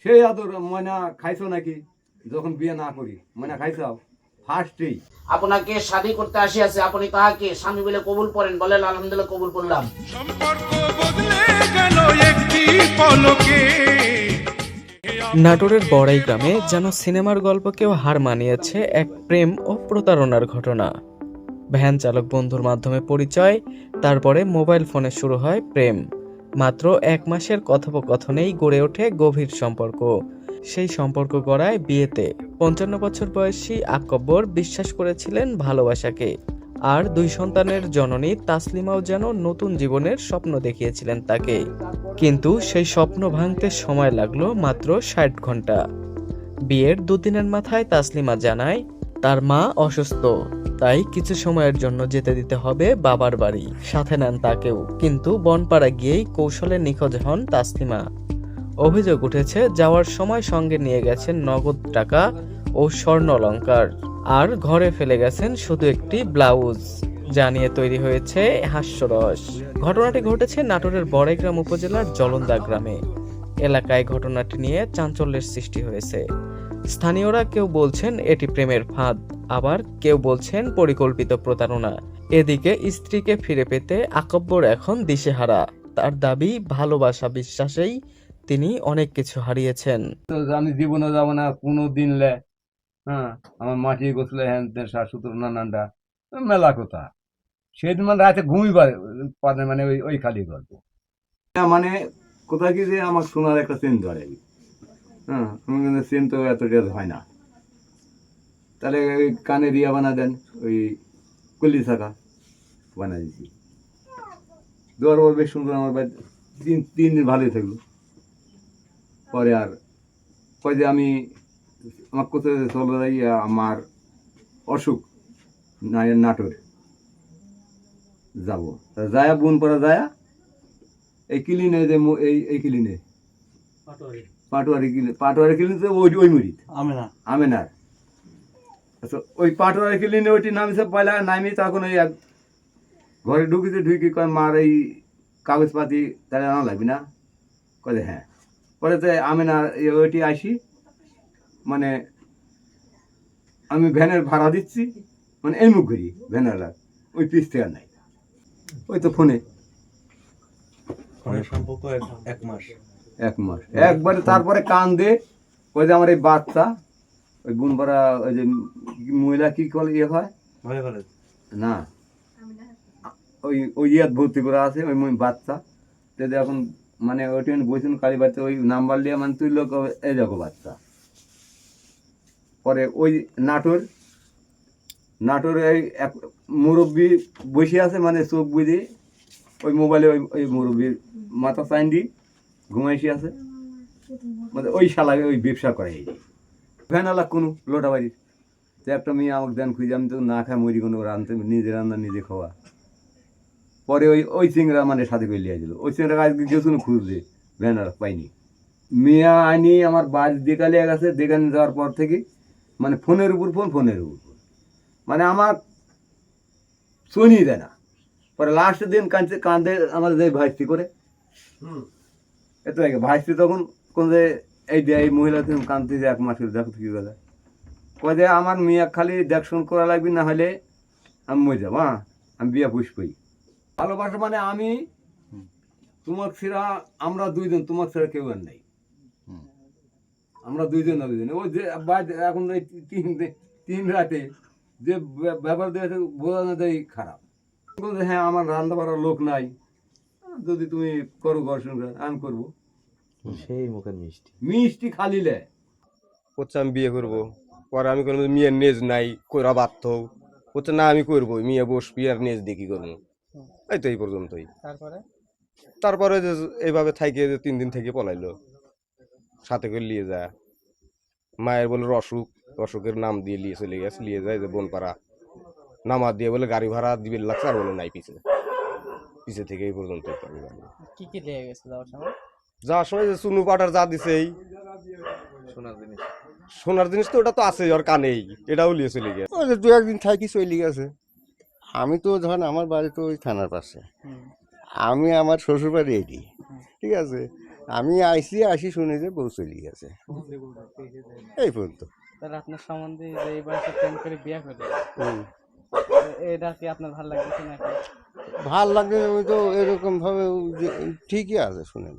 সেই আদর ময়না খাইছো নাকি? যখন বিয়ে না করি ময়না খাইছাও ফার্স্টেই। আপনাকে শাদী করতে আসিয়াছে, আপনি তাহাকে স্বামী বলে কবুল করেন, বলেন আলহামদুলিল্লাহ কবুল করলাম। সম্পর্ক বদলে গেল একটি পলকে। নাটোরের বড়াই গ্রামে যেন সিনেমার গল্পকেও হার মানিয়েছে এক প্রেম ও প্রতারণার ঘটনা। ভ্যান চালক বন্ধুর মাধ্যমে পরিচয়, তারপরে মোবাইল ফোনে শুরু হয় প্রেম। মাত্র 1 মাসের কথোপকথনেই গড়ে ওঠে গভীর সম্পর্ক। সেই সম্পর্ক গড়ায় বিয়েতে। 55 বছর বয়সী আকব্বর বিশ্বাস করেছিলেন ভালোবাসাকে, আর 2 সন্তানের জননী তাসলিমাও যেন নতুন জীবনের স্বপ্ন দেখিয়েছিলেন তাকে। কিন্তু সেই স্বপ্ন ভাঙতে সময় লাগলো মাত্র 60 ঘন্টা। বিয়ের 2 দিনের মাথায় তাসলিমা জানায় তার মা অসুস্থ, তাই কিছু সময়ের জন্য যেতে দিতে হবে বাবার বাড়ি। সাথে নেন তাকেও, কিন্তু বনপাড়া গিয়েই কৌশলে নিখোঁজ হন তাসলিমা। অভিযোগ উঠেছে যাওয়ার সময় সঙ্গে নিয়ে গেছেন নগদ টাকা ও স্বর্ণ অলংকার, আর ঘরে ফেলে গেছেন শুধু একটি ব্লাউজ, যা নিয়ে তৈরি হয়েছে হাস্যরস। ঘটনাটি ঘটেছে নাটোরের বড়াইগ্রাম উপজেলার জলন্দা গ্রামে। এলাকায় ঘটনাটি নিয়ে চাঞ্চল্যের সৃষ্টি হয়েছে। স্থানীয়রা কেউ বলছেন এটি প্রেমের ফাঁদ, আবার কেউ বলছেন পরিকল্পিত প্রতারণা। এদিকে স্ত্রীকে ফিরে পেতে আকব্বর এখন দিশেহারা। তার দাবি ভালোবাসা বিশ্বাসেই তিনি অনেক কিছু হারিয়েছেন। তো আমি জীবনে যাবো না কোনো দিন লে। হ্যাঁ, আমার মাটি গোছলে হ্যান ত্যান শাশুতর নানানটা মেলা কথা। সেদিন মানে রাতে ঘুমই পারে মানে ওই খালি গল্প। মানে কোথায় কি যে আমার সোনার একটা চেন ধরে। হ্যাঁ, আমার কিন্তু চেন তো এতটা হয় না। তাহলে ওই কানে দিয়া বানা দেন, ওই কলি শাখা বানা দিচ্ছি। দেওয়ার পর বেশ সুন্দর আমার বাড়ি 3 দিন ভালোই থাকলো। পরে আর কয় যে আমি আমার কোথায় চলে যাই, আমার অসুখ নাটোর যাবো। যায়া বোন পড়া যায়া এই ক্লিনে যে এই ক্লিনে পাটোয়ারি ক্লিনে তো ওই মুড়িত আমেনার। আচ্ছা, ওই পাটোয়ারি ক্লিনে ওইটি নামিছে পয়লা নামি, তখন ওই এক ঘরে ঢুকি কয় মার এই কাগজপাতি তাহলে আনা লাগবে না? কয়ে হ্যাঁ। পরে তো আমেনার ওইটি আসি, মানে আমি ভ্যানের ভাড়া দিচ্ছি, মানে এই মুখ ঘুরি ভ্যানালা ওই পিস থেকে নাই, ওই তো ফোনে সম্পর্ক 1 মাস। 1 মাস একবারে। তারপরে কান দে ওই যে আমার এই বাচ্চা, ওই বোনপাড়া ওই যে মহিলা কি কল ইয়ে হয় না, ওই ইয়াত ভর্তি করা আছে ওই বাচ্চা। যদি এখন মানে ওইটি বলছেন কালী বাচ্চা, ওই নাম্বার দিয়ে মানে তুই লোক এই দেখো বাচ্চা। পরে ওই নাটোর এই এক মুরব্বী বসে আছে, মানে চোখ বুঝে ওই মোবাইলে ওই মুরব্বীর মাথা চাইন দি ঘুমাইসি আছে, মানে ওই শালাকে ওই ব্যবসা করে। এই ফ্যানালা কোনো লোটা বাড়ির তো একটা মেয়ে আমাকে দেন খুঁজে, আমি তো না খাই মরি, কোনো রাঁধতে নিজে রান্না নিজে খাওয়া। পরে ওই চিংড়া মানে সাথে করে লিয়ে দিল। ওই চিংড়া আজকে গেছিল খুঁজতে, ভ্যানার পাইনি। মেয়ে আইনি আমার বাড়ি দেখালিয়ে গেছে। দেখানি যাওয়ার পর থেকে মানে ফোনের উপর ফোন, মানে আমার শুনি দেয় না। পরে লাস্ট দিন কান্দে আমার যে ভাইস্তি করে এত আগে ভাইস্তি, তখন কোন যে এই যে এই মহিলা তুমি কান্দতে যে 1 মাস দেখো কি বলে, কয় যে আমার মেয়ে খালি দেখশন করা লাগবে, না হলে আমি মরে যাবো। হ্যাঁ, আমি বিয়ে পুষবই। ভালোবাসা মানে আমি তোমার ছেড়া, আমরা 2 জন, তোমার ছেড়া কেউ আর নাই। আমরা 2 জন ওই যে এখন এই 3 রাতে যে ব্যাপার দিয়েছে বোঝানো যায় খারাপ। হ্যাঁ, আমার রান্না বাড়ার লোক নাই, যদি তুমি করো ঘর সংসার আমি করবো। সেই মুখের মিষ্টি খালিলে হচ্ছে আমি বিয়ে করবো। পরে আমি করবো মেয়ের নেজ নাই কইরা বাধ্য হচ্ছে না, আমি করবো মেয়ে বসবি আর নেজ দিয়ে কি করবো। এই তো এই পর্যন্তই। তারপরে যে এইভাবে থাইকে 3 দিন থেকে পলাইলো, সাথে করে নিয়ে যায়। মায়ের বলে অসুখের নাম দিয়ে নিয়ে চলে গেছে, নিয়ে যায় যে বনপাড়া নামা দিয়ে বলে গাড়ি ভাড়া দিবে লাগছে, আর বলে নাই পিছে থেকে এই পর্যন্ত। কি কি লেগে গেছে যাওয়ার সময় যে চুনু পাটার যা দিছে এই সোনার জিনিস তো ওটা তো আছে ওর কানেই, এটাও নিয়ে চলে গেছে। 2-1 দিন থাকি চলে গেছে। আমি তো ধরেন আমার বাড়ি তো ওই থানার পাশে, আমি আমার শ্বশুর বাড়ি এটি, ঠিক আছে। আমি আসি শুনি যে বউ চলে গেছে এই পর্যন্ত। তাহলে আপনার সম্বন্ধে যে এই বয়সে প্রেম করে বিয়ে করলেন, হুম। এটা কি আপনার ভালো লাগছে নাকি? ভাল লাগে, ওই তো এরকম ভাবে ঠিকই আছে শুনেন।